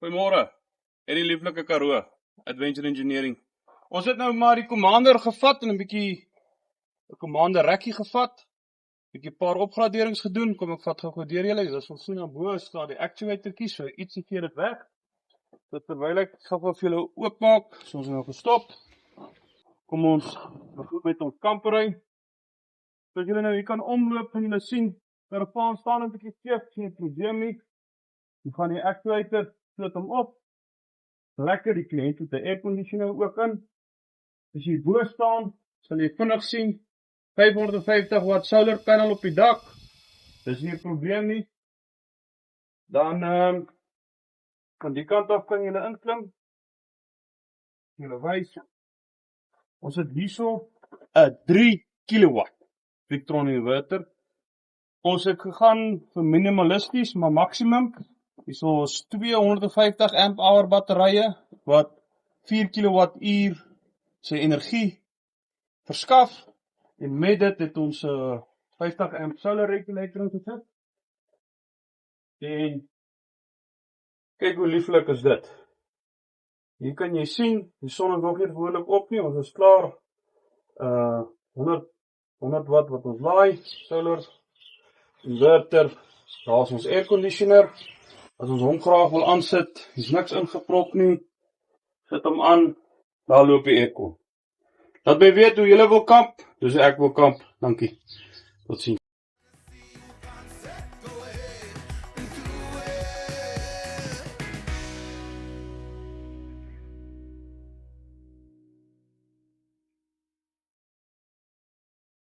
Goeiemôre, en die lieflike Karoo, Adventure Engineering. Ons het nou maar die Commander gevat en 'n bietjie die Commander rekkie gevat, bietjie paar opgraderings gedoen. Kom ek vat gou deur julle. Dis van so na bo staan die actuatortjie, so ietsie gee dit weg. Terwyl ek gou vir julle oopmaak, so ons nou gestop. Kom ons begin met ons kampery. So as julle nou hier kan omloop, kan julle sien, Karavaan staan 'n bietjie skeef, geen probleem nie. Die van die actuator sit hom op. Lekker, die kliënt het 'n airconditioner ook in. As jy bo staan, sal jy vinnig sien 550 watt solar panel op die dak. Dis nie 'n probleem nie. Dan van die kant af kan jy inklim. Julle wys. Ons het hierso 'n 3 kW Victron inverter. Ons het gegaan vir minimalisties, maar maksimum. Hierso is 250 amp hour batterye wat 4 kWh sy energie verskaf. En met dit het ons 50 amp solar regulator gesit. En kyk hoe lieflik is dit. Hier kan jy sien, die son is nog nie gewoonlik op nie. Ons is klaar 100 watt wat ons laai, solar inverter. Daar is ons airconditioner. As ons hom graag wil aansit, is niks ingeprop nie. Sit hom aan, daar loop die aircon. Laat my weet hoe julle wil kamp, dus ek wil kamp. Dankie. Tot ziens.